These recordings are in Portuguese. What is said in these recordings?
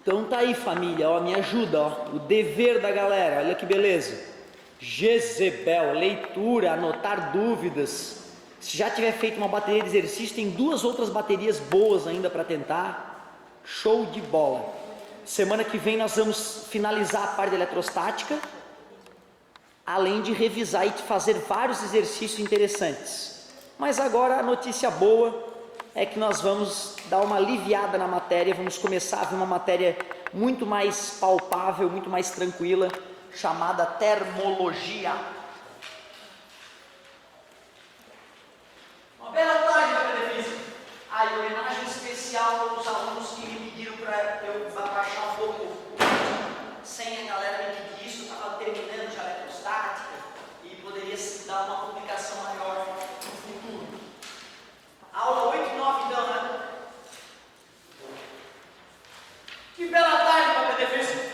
Então tá aí, família, ó, me ajuda, ó, o dever da galera, olha que beleza. Jezebel, leitura, anotar dúvidas. Se já tiver feito uma bateria de exercício, tem 2 outras baterias boas ainda para tentar. Show de bola. Semana que vem nós vamos finalizar a parte da eletrostática, além de revisar e de fazer vários exercícios interessantes. Mas agora a notícia boa é que nós vamos dar uma aliviada na matéria, vamos começar a ver uma matéria muito mais palpável, muito mais tranquila, chamada termologia. Uma bela tarde para a física. Em homenagem especial aos alunos que me pediram para eu abaixar um pouco sem a galera me pedir isso, estava terminando já a eletrostática e poderia se dar uma publicação maior no futuro. Aula 8 e 9 então, né? Que bela tarde para a defesa.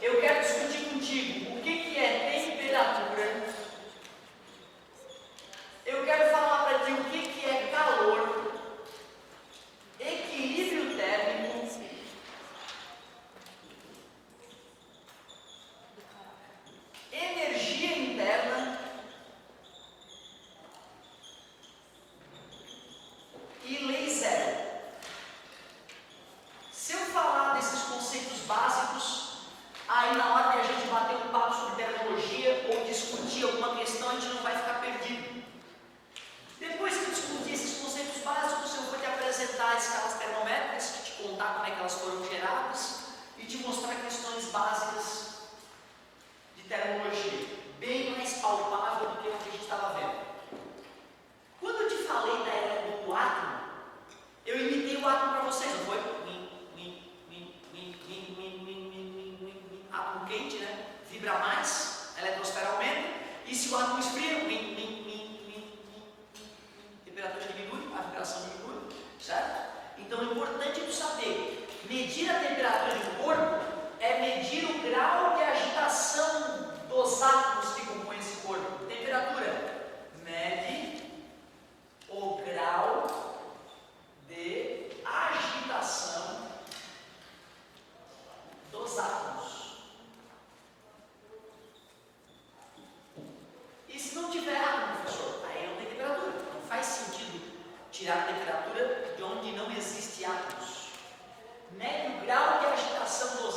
Eu quero discutir contigo o que é temperatura. Eu quero falar para ti o que é calor, equilíbrio térmico, energia interna e lei zero. Se eu falar desses conceitos básicos, aí na hora de a gente bater um papo sobre terminologia ou discutir alguma questão, a gente não vai ficar perdido. Depois que eu discutir esses conceitos básicos, eu vou te apresentar escalas termométricas, te contar como é que elas foram geradas e te mostrar questões básicas de terminologia, bem mais palpável do que o que a gente estava vendo. Quando eu te falei da era do átomo, eu imitei o átomo para vocês, não foi? Átomo quente, né? Vibra mais, a eletrosfera aumenta, e se o átomo esfria, temperatura diminui, a vibração diminui, certo? Então é importante tu saber, medir a temperatura de um corpo é medir o grau de agitação dos átomos que compõem esse corpo. Temperatura mede o grau de agitação dos átomos. E se não tiver átomo, professor, aí não tem temperatura. Não faz sentido tirar a temperatura de onde não existe átomos. Mede o grau de agitação dos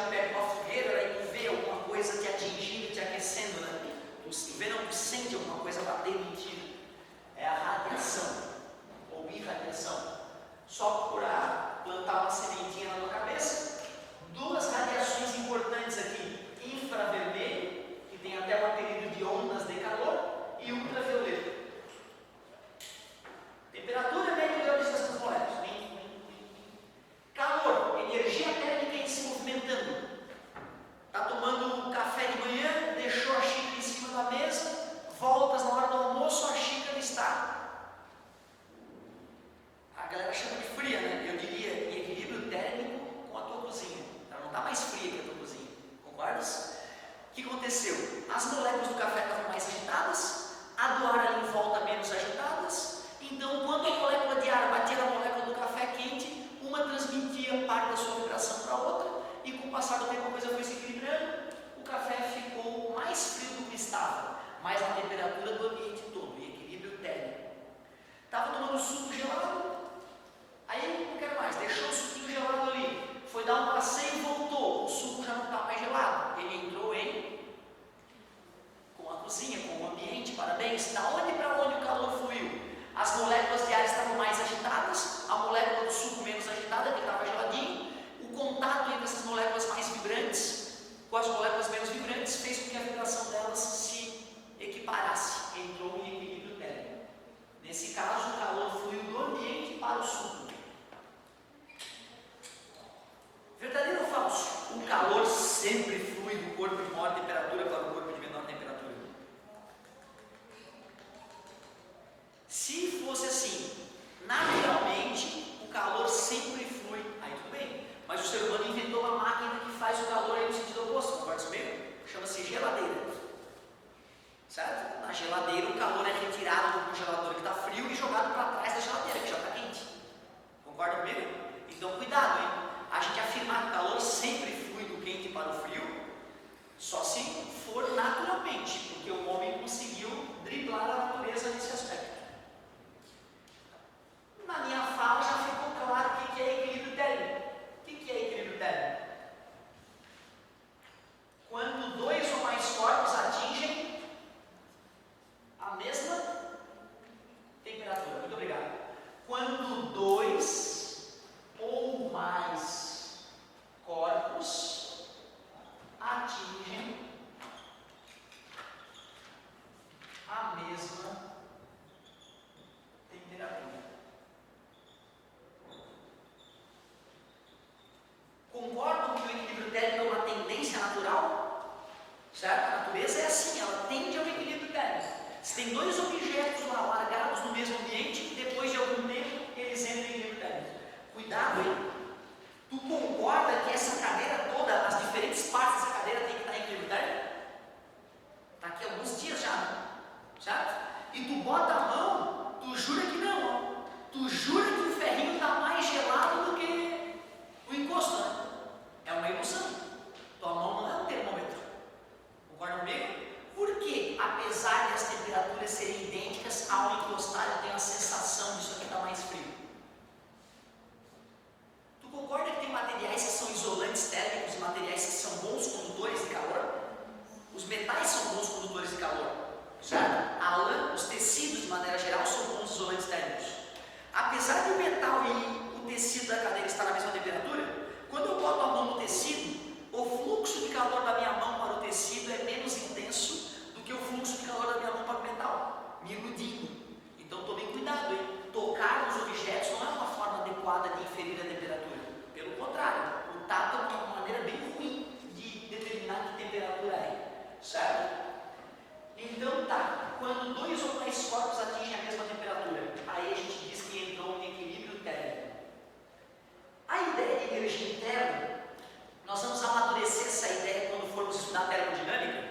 chega perto de uma fogueira, aí tu vê alguma coisa te atingindo, te aquecendo, né? Tu vê, não, tu sente alguma coisa batendo em ti. É a radiação, ou irradiação. Só procurar plantar uma sementinha na tua cabeça. Duas radiações importantes aqui: infravermelho, que tem até o apelido de ondas de calor, e ultravioleta. Temperatura, média e origem dessas moléculas. Calor, energia térmica em se movimentando. Está tomando café de manhã, deixou a xícara em cima da mesa, voltas na hora do almoço, a xícara está. A galera chama de fria, né? Eu diria em equilíbrio térmico com a tua cozinha. Ela não está mais fria que a tua cozinha. Concordas? O que aconteceu? As moléculas do café estavam mais agitadas, a do ar ali em volta menos agitadas. Então, quando a molécula de ar batia na molécula do café quente, uma transmitia parte da sua vibração para a outra, e com o passar do tempo a coisa foi se equilibrando, o café ficou mais frio do que estava, mas na temperatura do ambiente todo, em equilíbrio térmico. Estava tomando suco gelado, aí não quero mais, deixou o suquinho gelado ali, foi dar um passeio e voltou, o suco já não está mais gelado, ele entrou com a cozinha, com o ambiente, parabéns. Da onde para onde o calor fluiu? As moléculas de ar estavam mais agitadas, a molécula do suco menos agitada, que estava geladinho. O contato entre essas moléculas mais vibrantes com as moléculas menos vibrantes fez com que a vibração delas se equiparasse, entrou em equilíbrio térmico. Nesse caso, o calor fluiu do ambiente para o suco. Verdadeiro ou falso? O calor sempre flui do corpo de maior temperatura para o corpo de menor temperatura. Se fosse assim, naturalmente, o calor sempre flui, aí tudo bem. Mas o ser humano inventou uma máquina que faz o calor aí no sentido oposto, concorda comigo? Chama-se geladeira. Certo? Na geladeira o calor é retirado do congelador que está frio e jogado para trás da geladeira, que já está quente. Concorda comigo? Então cuidado, hein? A gente afirmar que o calor sempre flui do quente para o frio, só se for naturalmente, porque o homem conseguiu driblar a natureza nesse aspecto. Na minha fala já ficou claro o que é equilíbrio térmico. O que é equilíbrio térmico? Quando dois ou mais corpos atingem a mesma temperatura. Muito obrigado. Quando dois ou mais corpos atingem a mesma temperatura. Concordam que o equilíbrio térmico é uma tendência natural? Certo? A natureza é assim, ela tende ao equilíbrio térmico. Se tem dois objetos lá largados no mesmo ambiente, depois de algum tempo eles entram em equilíbrio térmico. Cuidado, hein? Tu concorda que essa cadeira toda, as diferentes partes dessa cadeira tem que estar em equilíbrio térmico? Está aqui alguns dias já, né? Certo? E tu bota a mão, tu jura que não. Tu jura que o ferrinho está mais gelado do que o encosto, né? É uma ilusão. Tua mão não é um termômetro. Concorda comigo? Por quê? Apesar de as temperaturas serem idênticas, ao encostar eu tenho a sensação de isso aqui está mais frio. Tu concorda que tem materiais que são isolantes térmicos e materiais que são bons condutores de calor? Os metais são bons condutores de calor, certo? A lã, os tecidos de maneira geral são bons isolantes térmicos. Apesar de o metal e o tecido da cadeira estar na mesma temperatura, quando eu boto a mão no tecido, o fluxo de calor da minha mão para o tecido é menos intenso do que o fluxo de calor da minha mão para o metal, me iludindo. Então tome cuidado, hein? Tocar nos objetos não é uma forma adequada de inferir a temperatura. Pelo contrário, o tato é uma maneira bem ruim de determinar que temperatura é. Certo? Então tá, quando dois ou mais corpos atingem a mesma temperatura, aí a gente diz que entrou em equilíbrio térmico. A ideia de energia interna, nós vamos amadurecer essa ideia quando formos estudar termodinâmica,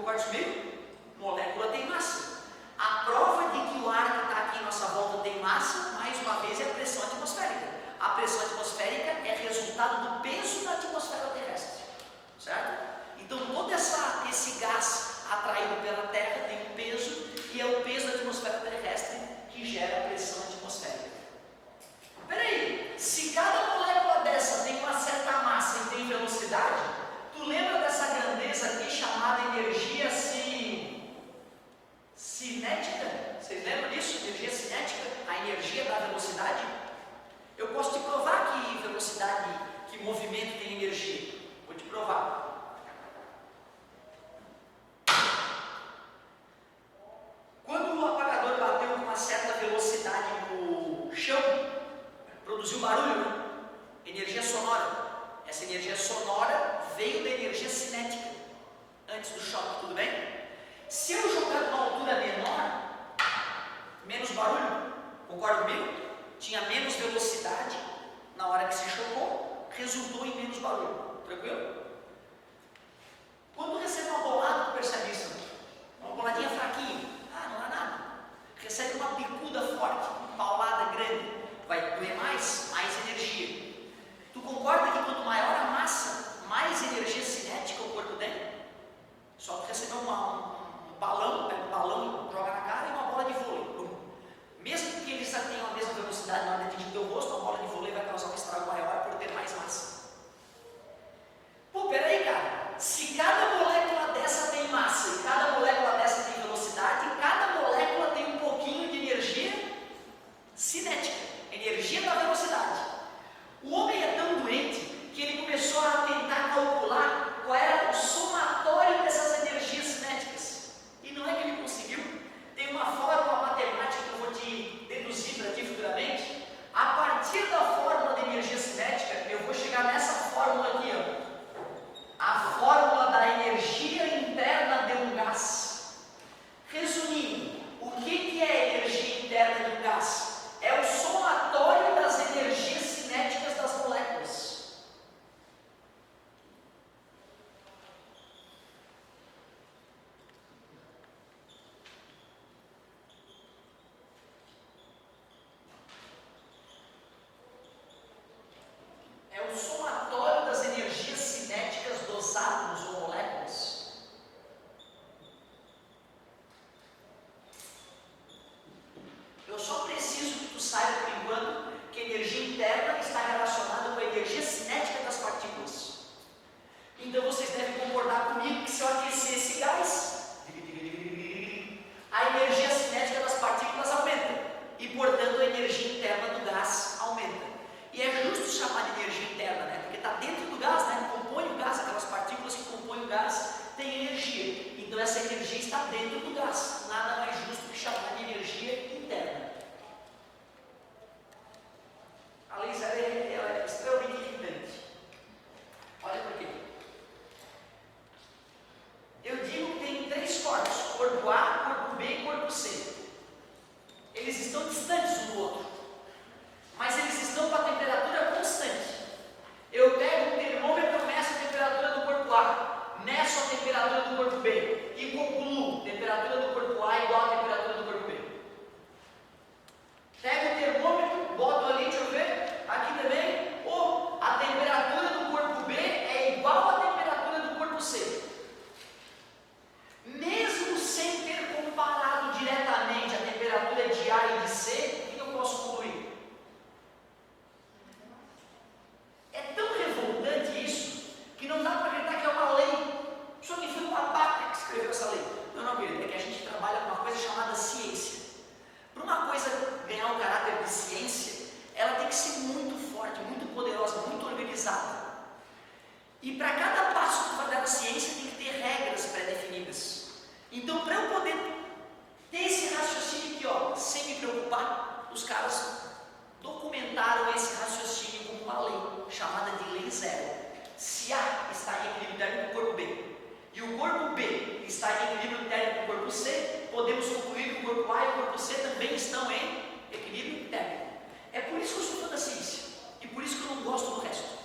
concorda comigo? Molécula tem massa. A prova de que o ar que está aqui em nossa volta tem massa, mais uma vez, é a pressão atmosférica. A pressão atmosférica é resultado do peso da atmosfera terrestre, certo? Então todo esse gás atraído pela Terra tem um peso, e é o peso da atmosfera terrestre que gera a pressão atmosférica. Peraí, se cada molécula dessa tem uma certa massa e tem velocidade, tu lembra dessa grandeza aqui chamada energia cinética? Vocês lembram disso? Energia cinética, a energia da velocidade? Eu posso te provar que velocidade, que movimento tem energia. Vou te provar. Quando o apagador bateu com uma certa velocidade no chão, produziu barulho, né? Energia sonora. Essa energia sonora veio da energia cinética antes do choque, tudo bem? Se eu jogar numa altura menor, menos barulho, concorda comigo? Tinha menos velocidade na hora que se chocou, resultou em menos barulho, tranquilo? Quando recebe uma bolada, tu percebe isso? Uma boladinha fraquinha, não dá nada. Recebe uma bicuda forte, uma paulada grande, vai doer mais energia. Tu concorda que quanto maior a massa, mais energia cinética o corpo tem? Só que receber um balão, pega um balão, joga na cara e uma bola de vôlei. Mesmo que eles já tenham a mesma velocidade na hora de atingir o teu rosto, a bola de vôlei vai causar um estrago maior por ter mais massa. Pô, peraí, cara. Se cada molécula dessa tem massa e cada molécula dessa tem velocidade, cada molécula tem um pouquinho de energia cinética, energia da velocidade. O homem é tão doente que ele começou a tentar calcular qual era o somatório dessas energias cinéticas. E não é que ele conseguiu. Tem uma fórmula matemática que eu vou te deduzir para ti futuramente. A partir da fórmula de energia cinética, eu vou chegar nessa fórmula aqui, ó. A fórmula da energia interna de um gás. Resumindo, o que é a energia interna de um gás? É o somatório das energias cinéticas das moléculas. É o somatório das energias cinéticas dos átomos ou moléculas. Eu só preciso que tu saiba por enquanto que a energia interna está relacionada com a energia cinética das partículas. Então vocês devem concordar comigo que se eu aquecer esse gás, a energia cinética das partículas aumenta e, portanto, a energia interna do gás aumenta. E é justo chamar de energia interna, né? Porque está dentro do gás, né? Compõe o gás, aquelas partículas que compõem o gás têm energia. Então essa energia está dentro do gás. Nada mais justo que chamar de energia interna. A lei zero é extremamente irritante. Olha por quê. Eu digo que tem três corpos: corpo A, corpo B e corpo C. Eles estão distantes um do outro, mas eles estão com a temperatura constante. Eu pego um termômetro, meço a temperatura do corpo A, meço a temperatura do corpo B e concluo: temperatura do corpo A igual à temperatura do corpo B. Pego o termômetro, boto ali, deixa eu ver, aqui também, a temperatura do corpo B é igual à temperatura do corpo C. Mesmo sem ter comparado diretamente a temperatura de A e de C, o que eu posso concluir? É tão revoltante isso que não dá para acreditar que é uma lei. Só que foi um babaca que escreveu essa lei. Não, querido, é que a gente trabalha com uma coisa chamada ciência. Para uma coisa ganhar o caráter de ciência, ela tem que ser muito forte, muito poderosa, muito organizada. E para cada passo que tu vai dar na ciência, tem que ter regras pré-definidas. Então, para eu poder ter esse raciocínio aqui, sem me preocupar, os caras documentaram esse raciocínio como uma lei, chamada de lei zero. Se A está em equilíbrio térmico com o corpo B, e o corpo B está em equilíbrio térmico com o corpo C, podemos concluir que o corpo A e o corpo C também estão em equilíbrio térmico. É por isso que eu sou fã da ciência, e por isso que eu não gosto do resto.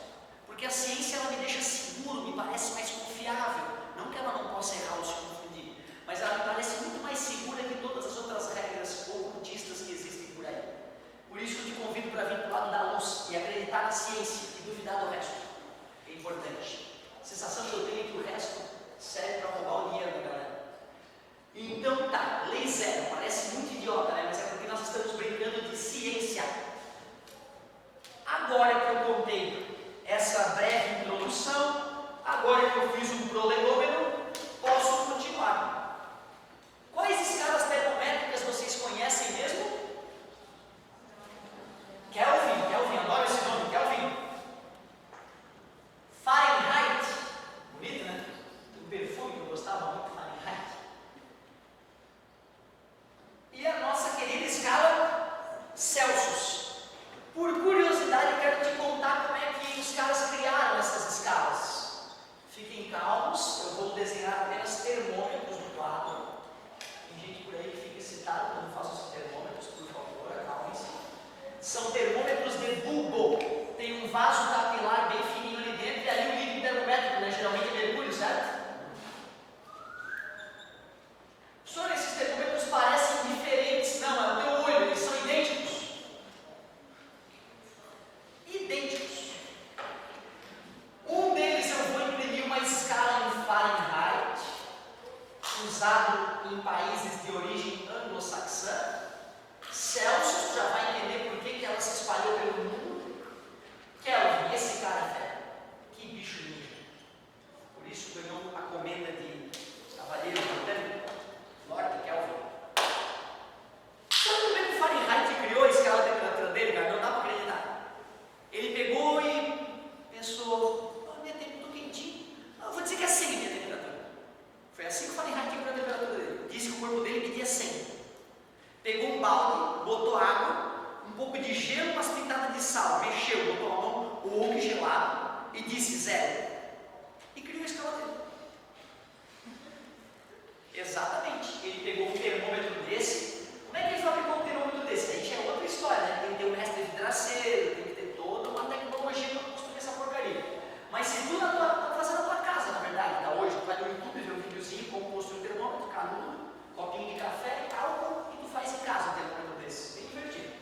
Porque a ciência ela me deixa seguro, me parece mais confiável. Não que ela não possa errar ou se confundir. gostava muito de Fahrenheit. E a nossa querida escala Celsius. Por curiosidade, eu quero te contar como é que os caras criaram essas escalas. Fiquem calmos, eu vou desenhar apenas termômetros no quadro. Tem gente por aí que fica excitada quando faço os termômetros, por favor, acalmem-se. São termômetros de bulbo. Tem um vaso capilar bem fininho ali dentro e ali o líquido termométrico, né? Geralmente é mercúrio, certo? Só esses termômetros parecem diferentes. Não, é o teu olho, eles são idênticos. Idênticos. Um deles eu vou imprimir uma escala em Fahrenheit, usado em países de origem anglo-saxã. Celsius, já vai entender por que ela se espalhou pelo mundo. Kelvin, esse cara é fera. Que bicho ninja. Por isso ganhou a comenda de Cavaleiro Britânico, Lord Kelvin. Sabe como é que o Fahrenheit criou a escala de temperatura dele, cara? Não dá para acreditar. Ele pegou e pensou, minha temperatura estou quentinho. Eu vou dizer que é 100 minha temperatura. Foi assim que o Fahrenheit criou a temperatura dele. Disse que o corpo dele media 100. Pegou um balde, botou água, um pouco de gelo, umas pitadas de sal, mexeu, botou a mão, o olho gelado e disse 0. E criou a escala dele. Exatamente. Ele pegou um termômetro desse. Como é que ele fabricou um termômetro desse? Aí já é outra história, né? Tem que ter um mestre vidraceiro, tem que ter toda uma tecnologia para construir essa porcaria. Mas se tu está fazendo na tua casa, na verdade, tá? Hoje tu vai no YouTube ver um videozinho como construir um termômetro, canudo, copinho de café e tal, e tu faz em casa um termômetro desse. Bem divertido.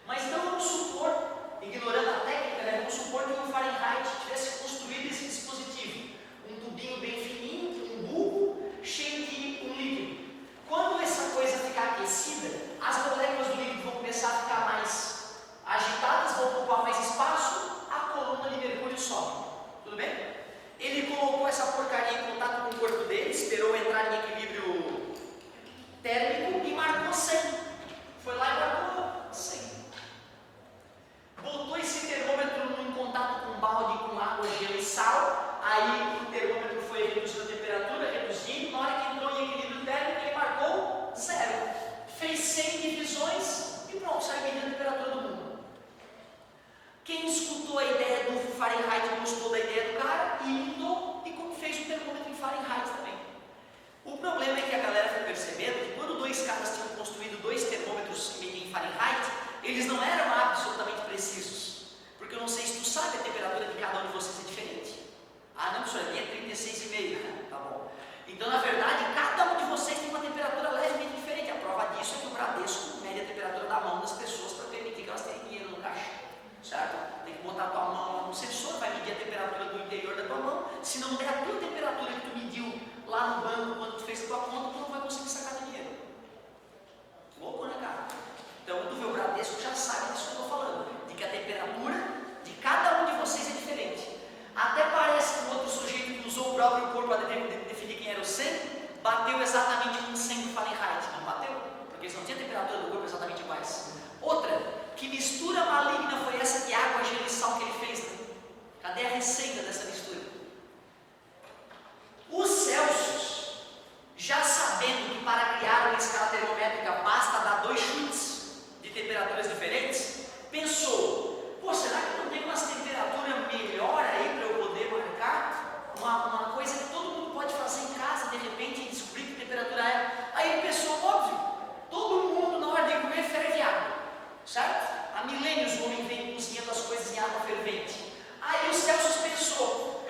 Mas então vamos supor, ignorando a técnica, né? Vamos supor que o Fahrenheit tivesse construído esse dispositivo. Um tubinho bem fininho, um bulbo cheio de um líquido. Quando essa coisa ficar aquecida, as moléculas do líquido vão começar a ficar mais agitadas, vão ocupar mais espaço, a coluna de mercúrio sobe. Tudo bem? Ele colocou essa porcaria em contato com o corpo dele, esperou entrar em equilíbrio térmico e marcou 100. Foi lá e marcou 100. Botou esse termômetro em contato com um balde com água, gelo e sal. Aí o termômetro foi reduzindo a temperatura, reduzindo. Na hora que entrou em equilíbrio térmico, ele marcou 0. Fez 100 divisões e pronto, saiu medindo a temperatura do mundo. Quem escutou a ideia do Fahrenheit gostou da ideia do cara e imitou e fez o termômetro em Fahrenheit também. O problema é que a galera foi percebendo que quando dois caras tinham construído dois termômetros em Fahrenheit, eles não eram absolutamente precisos. Porque eu não sei se tu sabe, a temperatura de cada um de vocês é diferente. Ah, não, senhor, a minha é 36,5. Tá bom. Então, na verdade, cada um de vocês tem uma temperatura levemente diferente. A prova disso é que o Bradesco mede a temperatura da mão das pessoas para permitir que elas tenham dinheiro no caixa. Certo? Tem que botar a tua mão lá no sensor, vai medir a temperatura do interior da tua mão. Se não der a tua temperatura que tu mediu lá no banco quando tu fez a tua conta, tu não vai conseguir sacar dinheiro. Louco, né, cara? Então, tu vê o Bradesco já sabe disso que eu estou falando, de que a temperatura de cada um de vocês é diferente. Até parece que o outro sujeito que usou o próprio corpo para definir quem era o 100, bateu exatamente com 100 de Fahrenheit. Não bateu? Porque eles não tinham a temperatura do corpo exatamente iguais. Outra, que mistura maligna foi essa de água, gelo e sal que ele fez? Né? Cadê a receita dessa mistura? Os Celsius, já sabendo que para criar uma escala termométrica basta dar 2 chutes de temperaturas diferentes, pensou, pô, será que não tem umas temperaturas melhor aí para eu poder marcar? Uma coisa que todo mundo pode fazer em casa, de repente, e descobrir que temperatura é. Aí ele pensou, óbvio, todo mundo na hora de comer ferve água, certo? Há milênios o homem vem cozinhando as coisas em água fervente. Aí o Celsius pensou,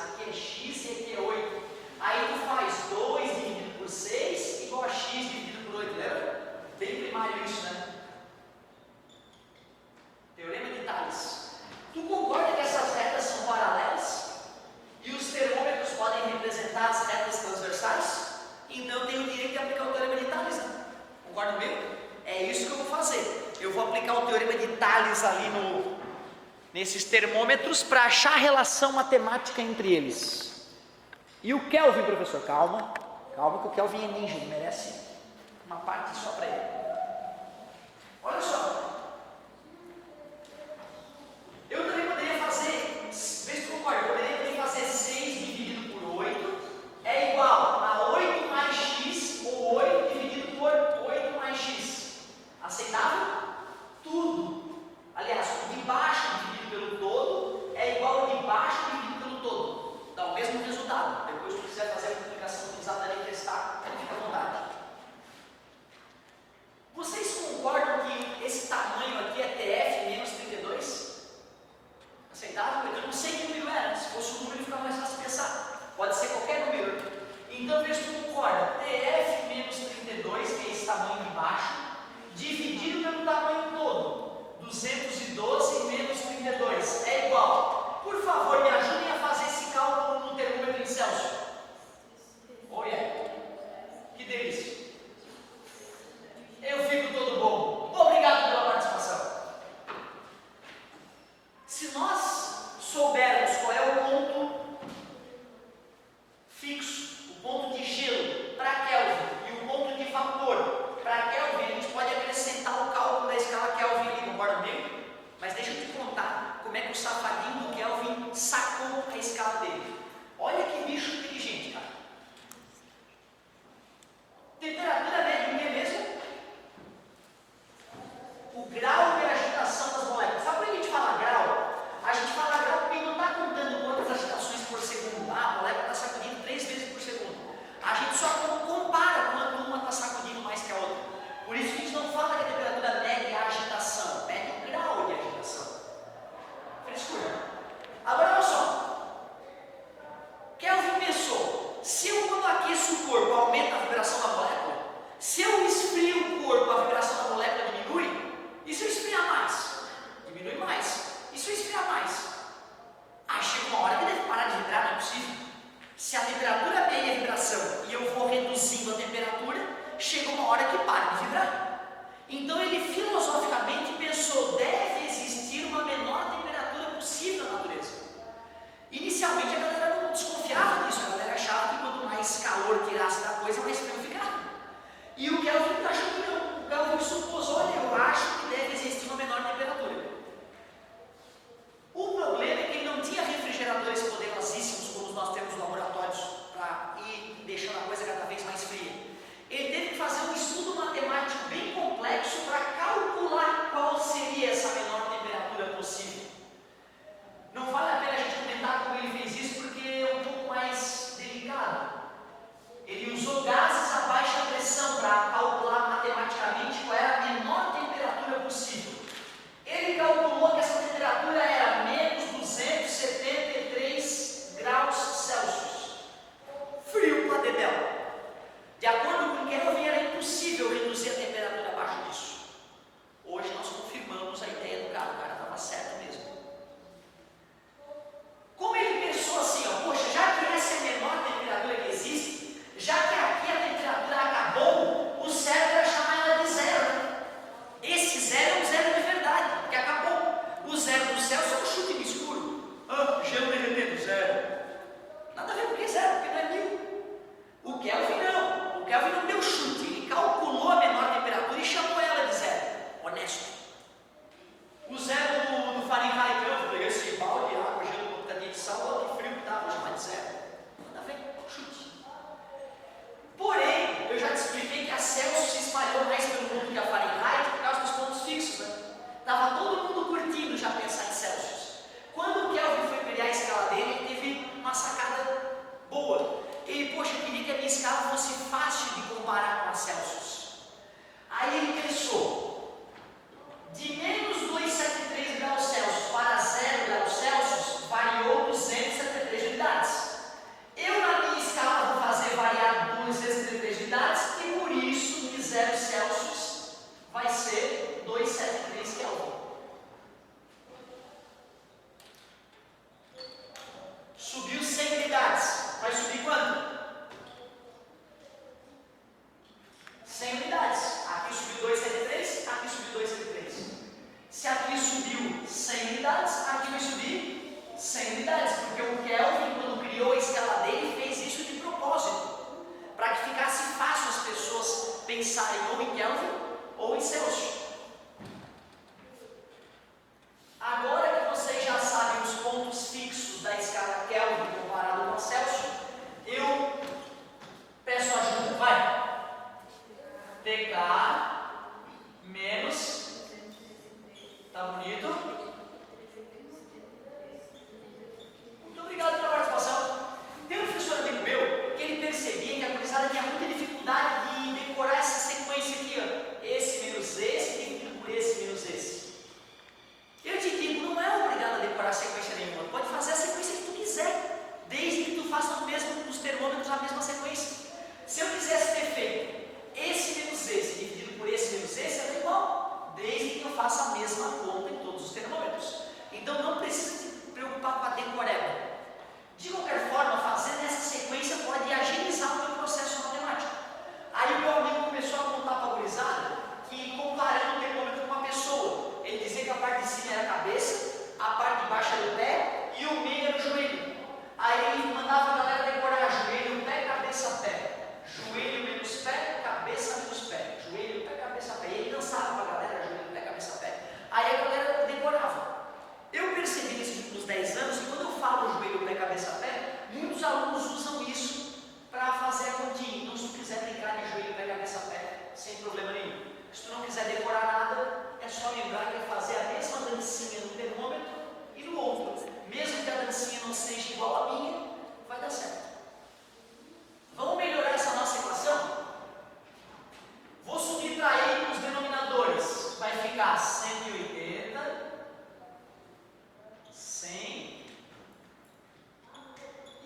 aqui é x e aqui é 8. Aí tu faz 2 dividido por 6 igual a x dividido por 8, lembra? Bem primário isso, né? Teorema de Tales. Tu concorda que essas retas são paralelas? E os termômetros podem representar as retas transversais? Então eu tenho o direito de aplicar o teorema de Tales, né? Concorda comigo? É isso que eu vou fazer. Eu vou aplicar o teorema de Tales ali nesses termômetros para achar a relação matemática entre eles. E o Kelvin, professor, calma que o Kelvin é ninja, ele merece uma parte só para ele. Olha só. Eu também poderia fazer, vê se tu concorda, eu poderia também fazer 6 dividido por 8 é igual a 8 mais x, ou 8 dividido por 8 mais x. Aceitável? Tudo. Aliás, o de baixo dividido pelo todo é igual ao de baixo dividido pelo todo. Dá o mesmo resultado. Depois, se tu quiser fazer a multiplicação utilizada ali e testar, fica à vontade. Vocês concordam que esse tamanho aqui é TF menos 32? Aceitável? Eu não sei que número era. Se fosse um número, fica mais fácil pensar. Pode ser qualquer número. Então, vê se tu concorda. TF menos 32, que é esse tamanho de baixo, dividido pelo tamanho todo. 212 menos 32 é igual. Por favor, me ajudem a fazer esse cálculo no termômetro em Celsius. Oh, yeah. Que delícia. Eu fico todo bom. Obrigado pela participação. Se nós soubermos qual é o ponto fixo, o ponto de gelo para Kelvin e o ponto de vapor para Kelvin, a gente pode acrescentar o cálculo da escala Kelvin ali, concorda comigo? Mas deixa eu te contar como é que o safadinho do Kelvin sacou a escala dele. Olha que bicho inteligente, cara. Temperatura média do que mesmo? O grau de agitação das moléculas. Sabe por que a gente fala grau? A gente fala grau porque não está contando quantas agitações por segundo. A molécula está sacudindo 3 vezes por segundo. A gente só compara quando uma está sacudindo mais que a outra. Por isso a gente não fala que a temperatura mede a agitação, mede o grau de agitação. Frescura. Agora olha só.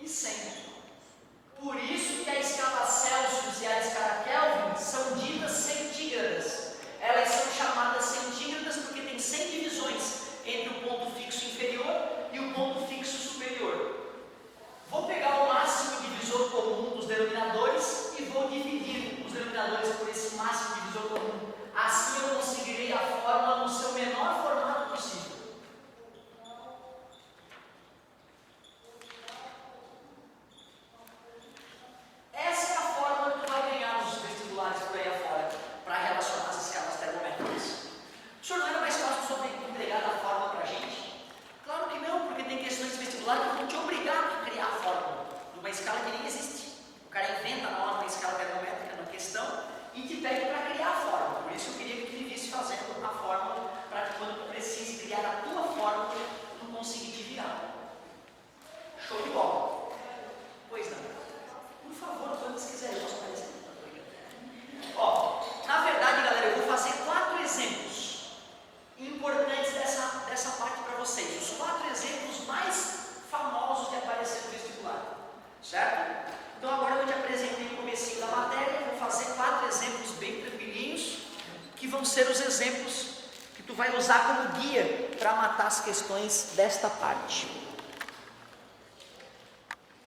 e 100. Por isso que a escala Celsius e a escala Kelvin são ditas centígradas. Elas são chamadas centígradas porque tem 100 divisões entre o ponto fixo inferior e o ponto fixo superior. Vou pegar o máximo divisor comum dos denominadores e vou dividir os denominadores por esse máximo divisor comum. Assim eu conseguirei a fórmula no seu menor formato possível. Essa é a fórmula que tu vai ganhar nos vestibulares por aí afora, para relacionar as escalas termométricas. O senhor não era mais fácil só ter que entregar a fórmula para a gente? Claro que não, porque tem questões de vestibular que vão te obrigar a criar a fórmula de uma escala que nem existe. O cara inventa na hora uma escala termométrica na questão e te pede para criar a fórmula. Por isso eu queria que tu me visse fazendo a fórmula, para que quando tu precise criar a tua fórmula, tu não consiga te virar. Show de bola? Pois não. Por favor, quando vocês quiserem, eu posso aparecer. Ó, na verdade, galera, eu vou fazer 4 exemplos importantes dessa parte para vocês. Os 4 exemplos mais famosos de aparecer no vestibular. Certo? Então agora eu te apresentei o comecinho da matéria, vou fazer 4 exemplos bem tranquilinhos, que vão ser os exemplos que tu vai usar como guia para matar as questões desta parte.